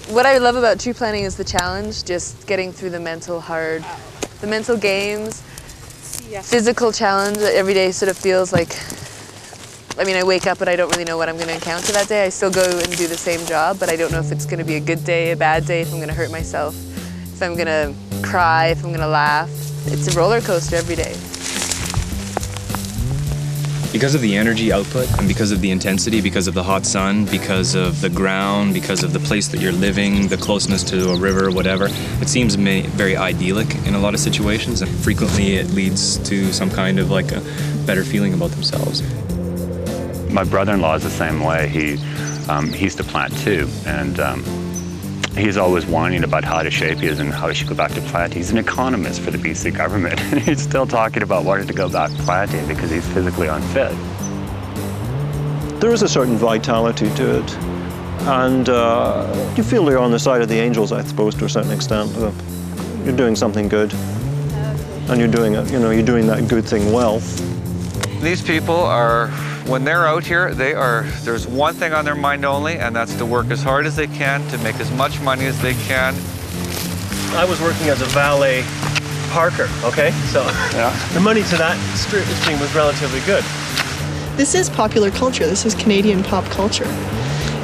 What I love about tree planting is the challenge, just getting through the mental games, physical challenge. Every day sort of feels like, I mean, I wake up and I don't really know what I'm going to encounter that day. I still go and do the same job, but I don't know if it's going to be a good day, a bad day, if I'm going to hurt myself, if I'm going to cry, if I'm going to laugh. It's a roller coaster every day. Because of the energy output and because of the intensity, because of the hot sun, because of the ground, because of the place that you're living, the closeness to a river, whatever, it seems very idyllic in a lot of situations, and frequently it leads to some kind of like a better feeling about themselves. My brother-in-law is the same way. He used to plant too, and he's always whining about how out of shape he is and how he should go back to planting. He's an economist for the BC government, and he's still talking about wanting to go back planting because he's physically unfit. There is a certain vitality to it, and you feel you're on the side of the angels, I suppose, to a certain extent. You're doing something good, and you're doing it. You know, you're doing that good thing well. These people are, when they're out here, there's one thing on their mind only, and that's to work as hard as they can to make as much money as they can. I was working as a valet parker, okay? So the money to that stream was relatively good. This is popular culture. This is Canadian pop culture.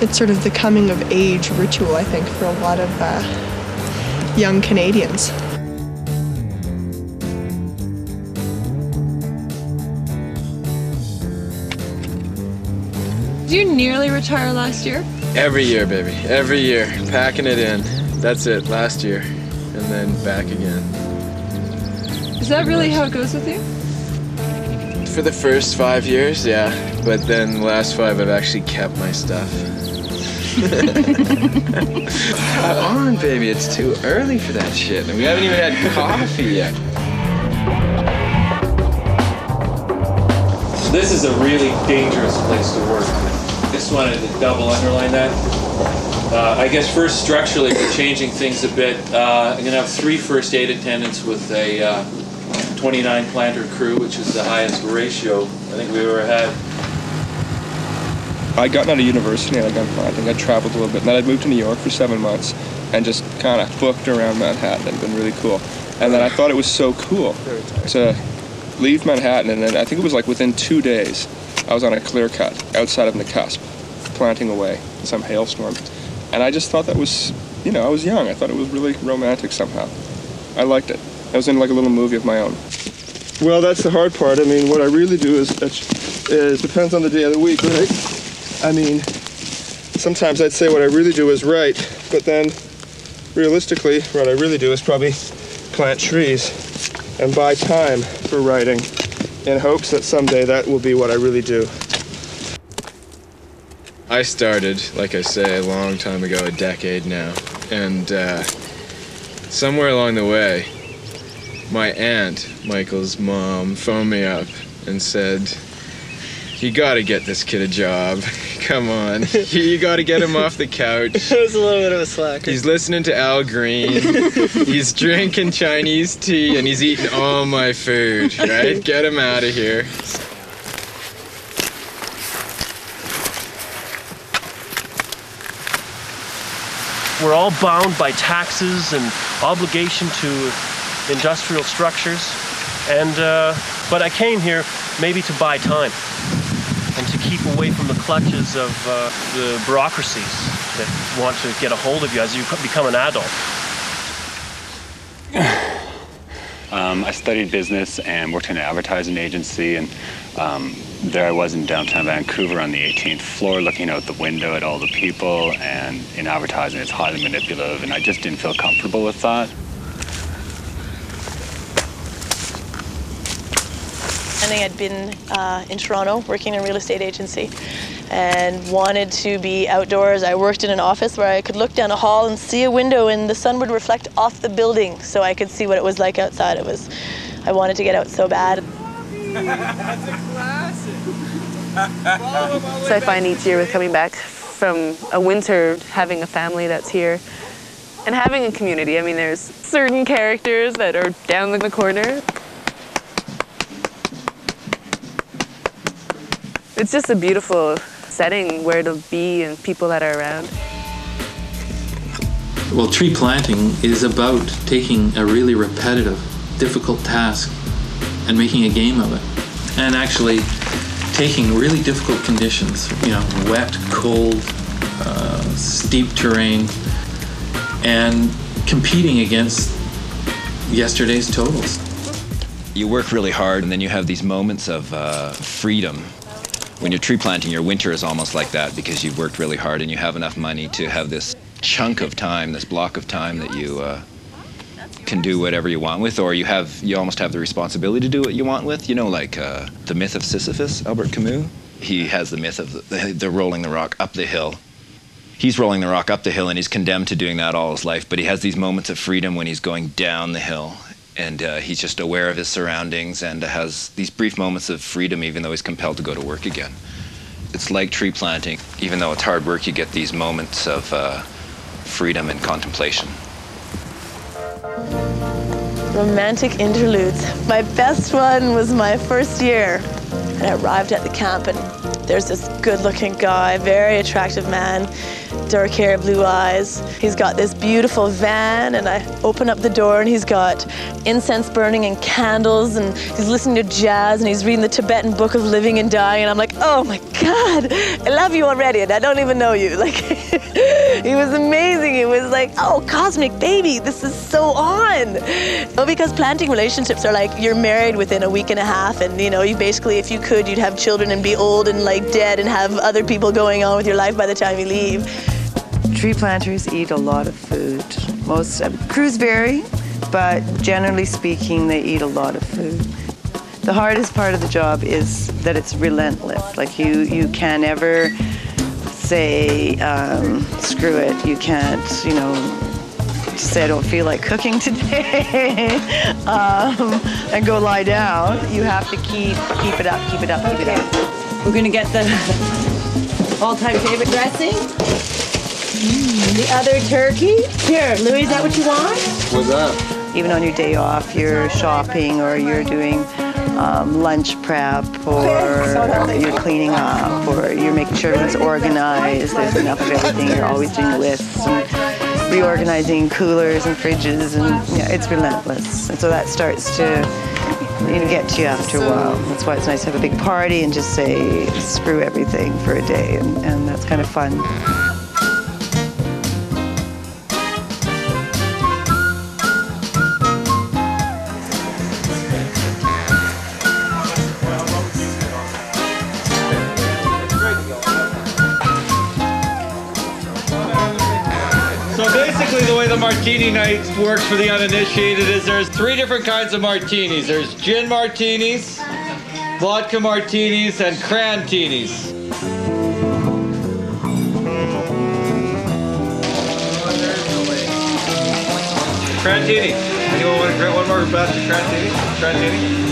It's sort of the coming of age ritual, I think, for a lot of young Canadians. Did you nearly retire last year? Every year, baby. Every year. Packing it in. That's it. Last year. And then back again. Is that really how it goes with you? For the first 5 years, yeah. But then the last 5, I've actually kept my stuff. Come on, baby. It's too early for that shit. And we haven't even had coffee yet. This is a really dangerous place to work. Just wanted to double underline that. I guess first structurally we're changing things a bit. I'm going to have 3 first aid attendants with a 29 planter crew, which is the highest ratio I think we've ever had. I'd gotten out of university and I'd gone planting. I'd traveled a little bit, and then I'd moved to New York for 7 months and just kind of booked around Manhattan. It'd been really cool. And then I thought it was so cool to leave Manhattan, and then I think it was like within 2 days, I was on a clear cut outside of Nakusp, planting away in some hailstorm. And I just thought that was, you know, I was young. I thought it was really romantic somehow. I liked it. I was in like a little movie of my own. Well, that's the hard part. I mean, what I really do is depends on the day of the week, right? I mean, sometimes I'd say what I really do is right, but then realistically, what I really do is probably plant trees and buy time for writing in hopes that someday that will be what I really do. I started, like I say, a long time ago, a decade now, and somewhere along the way, my aunt, Michael's mom, phoned me up and said, "You gotta get this kid a job. Come on. You gotta get him off the couch. It was a little bit of a slacker. He's listening to Al Green. He's drinking Chinese tea, and he's eating all my food, right? Get him out of here." We're all bound by taxes and obligation to industrial structures, and but I came here maybe to buy time and to keep away from the clutches of the bureaucracies that want to get a hold of you as you become an adult. I studied business and worked in an advertising agency, and there I was in downtown Vancouver on the 18th floor looking out the window at all the people, and in advertising it's highly manipulative, and I just didn't feel comfortable with that. I'd been in Toronto working in a real estate agency and wanted to be outdoors. I worked in an office where I could look down a hall and see a window and the sun would reflect off the building so I could see what it was like outside. I wanted to get out so bad. That's a classic. So I find each year with coming back from a winter, having a family that's here and having a community. I mean, there's certain characters that are down in the corner. It's just a beautiful setting where to be and people that are around. Well, tree planting is about taking a really repetitive, difficult task and making a game of it. And actually taking really difficult conditions, you know, wet, cold, steep terrain, and competing against yesterday's totals. You work really hard and then you have these moments of freedom. When you're tree planting, your winter is almost like that because you've worked really hard and you have enough money to have this chunk of time, this block of time that you can do whatever you want with, or you almost have the responsibility to do what you want with. You know, like the myth of Sisyphus, Albert Camus. He has the myth of the rolling the rock up the hill. He's rolling the rock up the hill and he's condemned to doing that all his life, but he has these moments of freedom when he's going down the hill, and he's just aware of his surroundings and has these brief moments of freedom even though he's compelled to go to work again. It's like tree planting. Even though it's hard work, you get these moments of freedom and contemplation. Romantic interludes. My best one was my first year. And I arrived at the camp and there's this good-looking guy, very attractive man, dark hair, blue eyes. He's got this beautiful van, and I open up the door and he's got incense burning and candles, and he's listening to jazz, and he's reading the Tibetan Book of Living and Dying, and I'm like, oh my God, I love you already, and I don't even know you. Like, he was amazing. It was like, oh, cosmic baby, this is so on. Well, because planting relationships are like, you're married within a week and a half, and you know, you basically, if you could, you'd have children and be old and like dead and have other people going on with your life by the time you leave. Tree planters eat a lot of food. Most crews vary, but generally speaking, they eat a lot of food. The hardest part of the job is that it's relentless. Like you can't ever say, screw it. You can't, you know, just say I don't feel like cooking today and go lie down. You have to keep it up, keep it up, keep it up. We're gonna get the all-time favorite dressing. The other turkey. Here, Louis, is that what you want? What's that? Even on your day off, you're shopping or you're doing lunch prep, or you're cleaning up, or you're making sure everything's organized, there's enough of everything. You're always doing lists and reorganizing coolers and fridges, and yeah, it's relentless. And so that starts to get to you after a while. That's why it's nice to have a big party and just say, screw everything for a day, and that's kind of fun. So basically the way the martini night works for the uninitiated is there's 3 different kinds of martinis. There's gin martinis, vodka martinis, and crantinis. Crantini. Anyone want to drink one more batch of crantini? Crantini?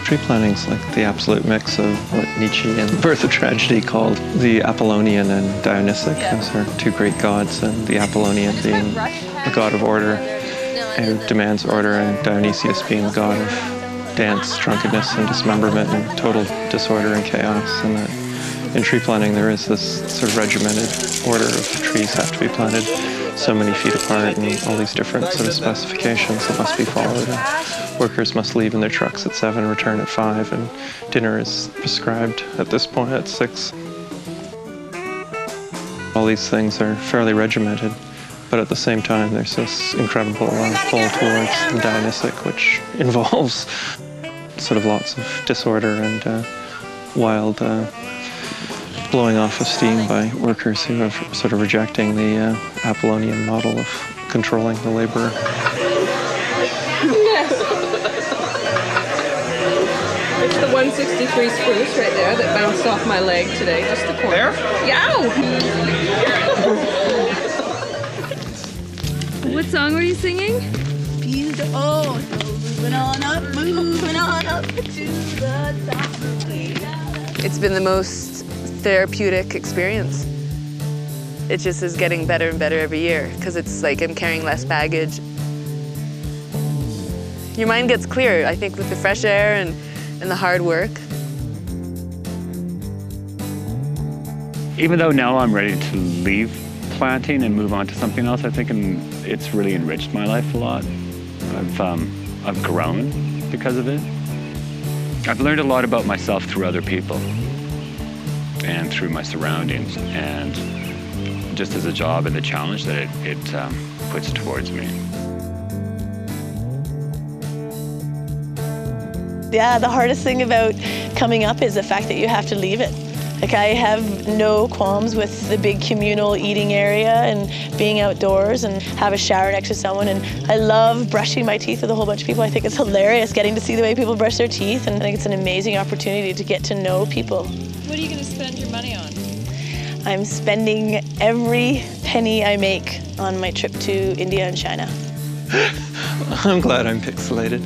Tree planting is like the absolute mix of what Nietzsche in Birth of Tragedy called the Apollonian and Dionysic. Those are 2 great gods, and the Apollonian being a god of order who demands order, and Dionysius being a god of dance, drunkenness, and dismemberment, and total disorder and chaos. And that in tree planting there is this sort of regimented order of trees have to be planted so many feet apart, and all these different sort of specifications that must be followed. And workers must leave in their trucks at 7, return at 5, and dinner is prescribed at this point at 6. All these things are fairly regimented, but at the same time there's this incredible pull towards the Dionysic, which involves sort of lots of disorder and wild blowing off of steam by workers who are sort of rejecting the Apollonian model of controlling the laborer. It's the 163 spruce right there that bounced off my leg today, just the corner. There? Yeah. What song were you singing? Oh, moving on up to the top. It's been the most therapeutic experience. It just is getting better and better every year because it's like I'm carrying less baggage. your mind gets clear, I think, with the fresh air and the hard work. Even though now I'm ready to leave planting and move on to something else, I think it's really enriched my life a lot. I've grown because of it. I've learned a lot about myself through other people and through my surroundings, and just as a job and the challenge that it puts towards me. Yeah, the hardest thing about coming up is the fact that you have to leave it. Like, I have no qualms with the big communal eating area and being outdoors and have a shower next to someone, and I love brushing my teeth with a whole bunch of people. I think it's hilarious getting to see the way people brush their teeth, and I think it's an amazing opportunity to get to know people. What are you going to spend your money on? I'm spending every penny I make on my trip to India and China. I'm glad I'm pixelated.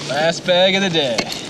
Last bag of the day.